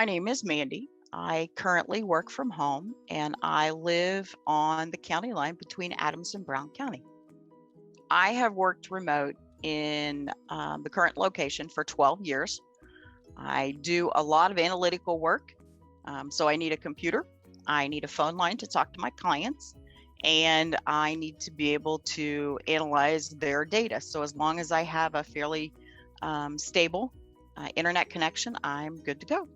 My name is Mandy. I currently work from home and I live on the county line between Adams and Brown County. I have worked remote in the current location for 12 years. I do a lot of analytical work. So I need a computer, I need a phone line to talk to my clients, and I need to be able to analyze their data. So as long as I have a fairly stable internet connection, I'm good to go.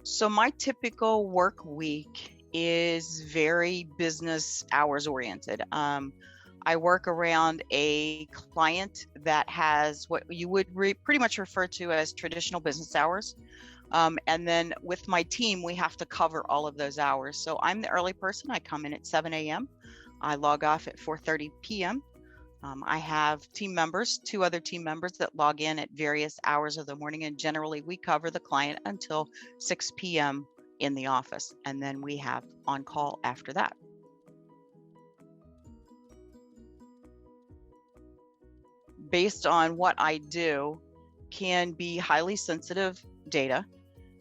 So my typical work week is very business hours oriented. I work around a client that has what you would pretty much refer to as traditional business hours. And then with my team, we have to cover all of those hours. So I'm the early person. I come in at 7 a.m. I log off at 4:30 p.m. I have team members, two other team members that log in at various hours of the morning, and generally we cover the client until 6 p.m. in the office, and then we have on call after that. Based on what I do, can be highly sensitive data.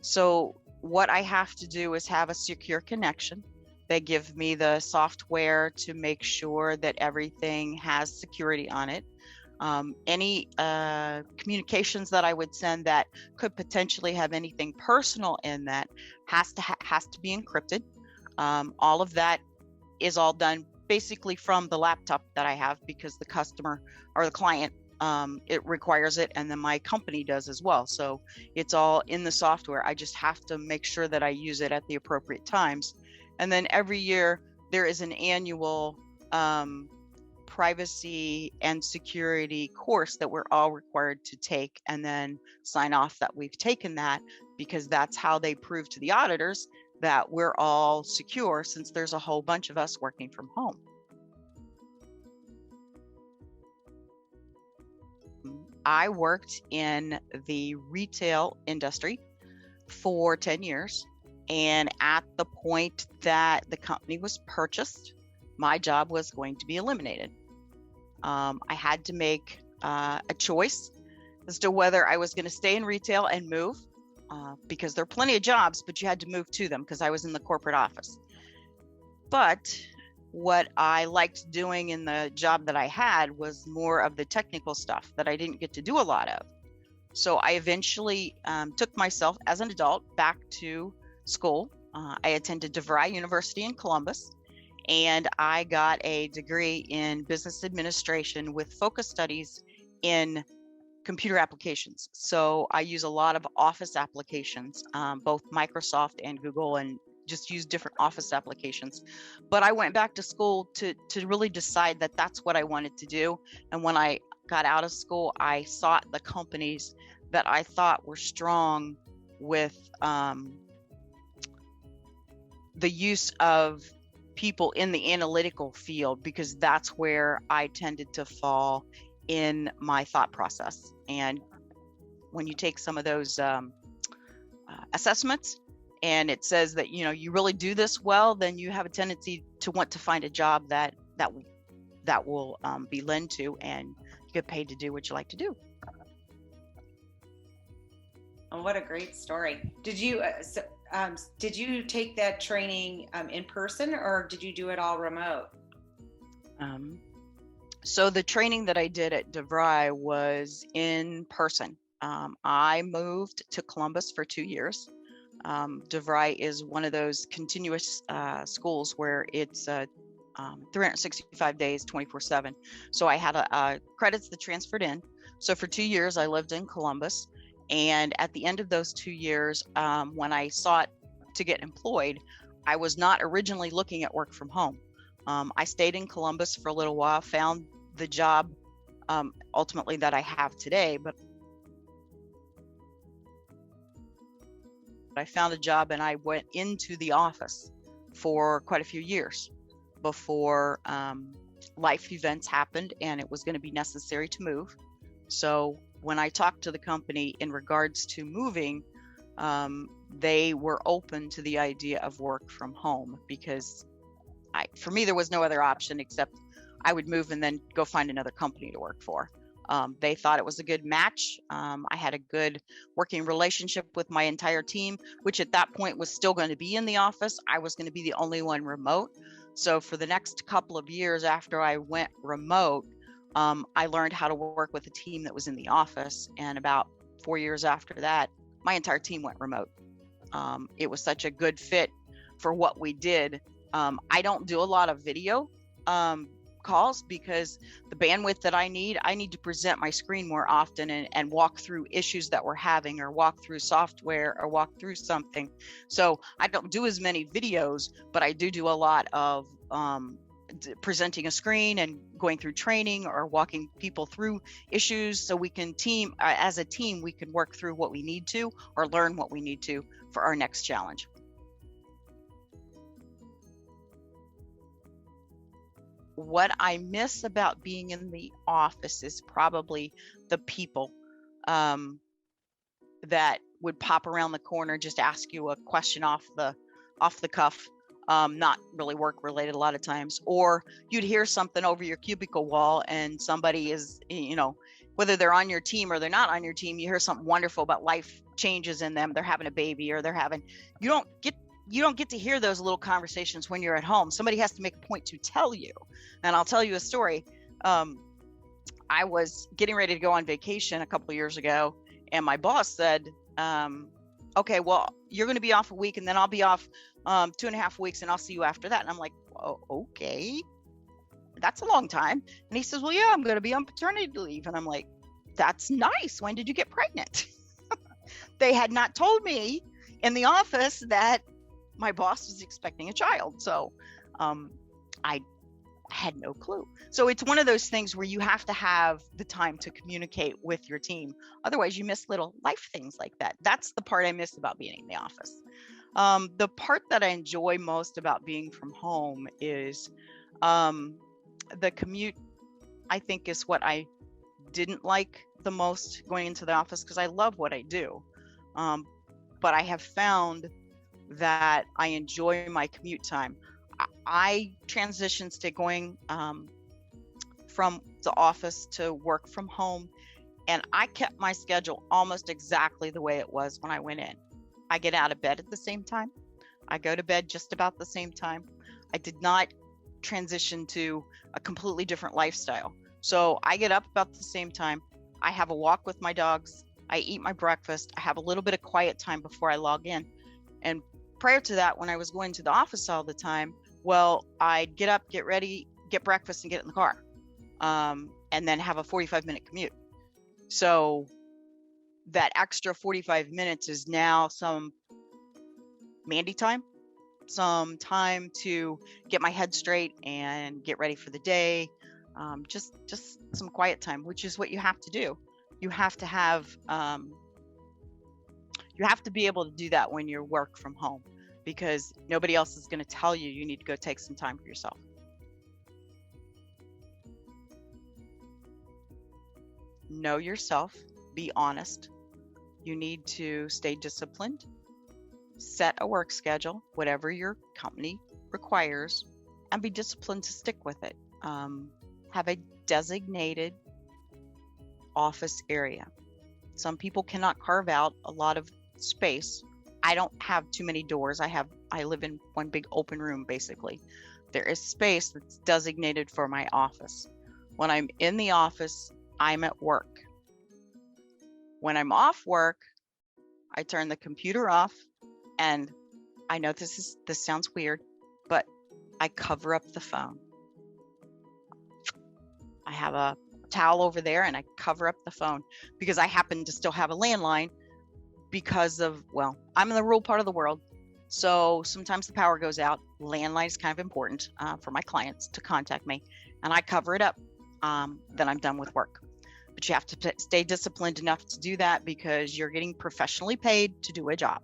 So what I have to do is have a secure connection. They give me the software to make sure that everything has security on it. Any communications that I would send that could potentially have anything personal in that has to be encrypted. All of that is all done basically from the laptop that I have, because the customer or the client, it requires it, and then my company does as well. So it's all in the software. I just have to make sure that I use it at the appropriate times. And then every year there is an annual privacy and security course that we're all required to take and then sign off that we've taken that, because that's how they prove to the auditors that we're all secure, since there's a whole bunch of us working from home. I worked in the retail industry for 10 years. And at the point that the company was purchased, my job was going to be eliminated. I had to make a choice as to whether I was going to stay in retail and move, because there are plenty of jobs, but you had to move to them because I was in the corporate office. But what I liked doing in the job that I had was more of the technical stuff that I didn't get to do a lot of. So I eventually took myself as an adult back to school. I attended DeVry University in Columbus, and I got a degree in business administration with focus studies in computer applications. So I use a lot of Office applications, both Microsoft and Google, and just use different Office applications. But I went back to school to really decide that that's what I wanted to do. And when I got out of school, I sought the companies that I thought were strong with the use of people in the analytical field, because that's where I tended to fall in my thought process. And when you take some of those assessments and it says that, you know, you really do this well, then you have a tendency to want to find a job that will be lent to, and you get paid to do what you like to do. Oh, what a great story. Did you take that training in person, or did you do it all remote? So the training that I did at DeVry was in person. I moved to Columbus for 2 years. DeVry is one of those continuous schools where it's 365 days, 24/7. So I had credits that transferred in. So for 2 years, I lived in Columbus. And at the end of those 2 years, when I sought to get employed, I was not originally looking at work from home. I stayed in Columbus for a little while, found the job ultimately that I have today, but I found a job and I went into the office for quite a few years before life events happened and it was going to be necessary to move. So when I talked to the company in regards to moving, they were open to the idea of work from home, because for me, there was no other option except I would move and then go find another company to work for. They thought it was a good match. I had a good working relationship with my entire team, which at that point was still going to be in the office. I was going to be the only one remote. So for the next couple of years after I went remote, I learned how to work with a team that was in the office. And about 4 years after that, my entire team went remote. It was such a good fit for what we did. I don't do a lot of video calls because the bandwidth that I need to present my screen more often and walk through issues that we're having, or walk through software, or walk through something. So I don't do as many videos, but I do a lot of presenting a screen and going through training or walking people through issues, so we can as a team, we can work through what we need to, or learn what we need to for our next challenge. What I miss about being in the office is probably the people that would pop around the corner, just ask you a question off the cuff, not really work related a lot of times, or you'd hear something over your cubicle wall and somebody is, whether they're on your team or they're not on your team, you hear something wonderful about life changes in them. They're having a baby, or you don't get to hear those little conversations when you're at home. Somebody has to make a point to tell you. And I'll tell you a story. I was getting ready to go on vacation a couple of years ago, and my boss said, okay, well, you're going to be off a week, and then I'll be off 2.5 weeks, and I'll see you after that. And I'm like, oh, okay, that's a long time. And he says, well, yeah, I'm going to be on paternity leave. And I'm like, that's nice. When did you get pregnant? They had not told me in the office that my boss was expecting a child. So I had no clue. So it's one of those things where you have to have the time to communicate with your team. Otherwise, you miss little life things like that. That's the part I miss about being in the office. The part that I enjoy most about being from home is the commute. I think is what I didn't like the most going into the office, because I love what I do. But I have found that I enjoy my commute time. I transitioned to going from the office to work from home, and I kept my schedule almost exactly the way it was when I went in. I get out of bed at the same time. I go to bed just about the same time. I did not transition to a completely different lifestyle. So I get up about the same time. I have a walk with my dogs. I eat my breakfast. I have a little bit of quiet time before I log in. And prior to that, when I was going to the office all the time, well, I'd get up, get ready, get breakfast, and get in the car, and then have a 45-minute commute. So that extra 45 minutes is now some Mande time, some time to get my head straight and get ready for the day. Just some quiet time, which is what you have to do. You have to have, you have to be able to do that when you work from home, because nobody else is going to tell you you need to go take some time for yourself. Know yourself, be honest. You need to stay disciplined, set a work schedule, whatever your company requires, and be disciplined to stick with it. Have a designated office area. Some people cannot carve out a lot of space. I don't have too many doors. I live in one big open room, basically. There is space that's designated for my office. When I'm in the office, I'm at work. When I'm off work, I turn the computer off, and I know this sounds weird, but I cover up the phone. I have a towel over there, and I cover up the phone, because I happen to still have a landline because of, well, I'm in the rural part of the world. So sometimes the power goes out. Landline is kind of important for my clients to contact me, and I cover it up. Then I'm done with work. But you have to stay disciplined enough to do that, because you're getting professionally paid to do a job.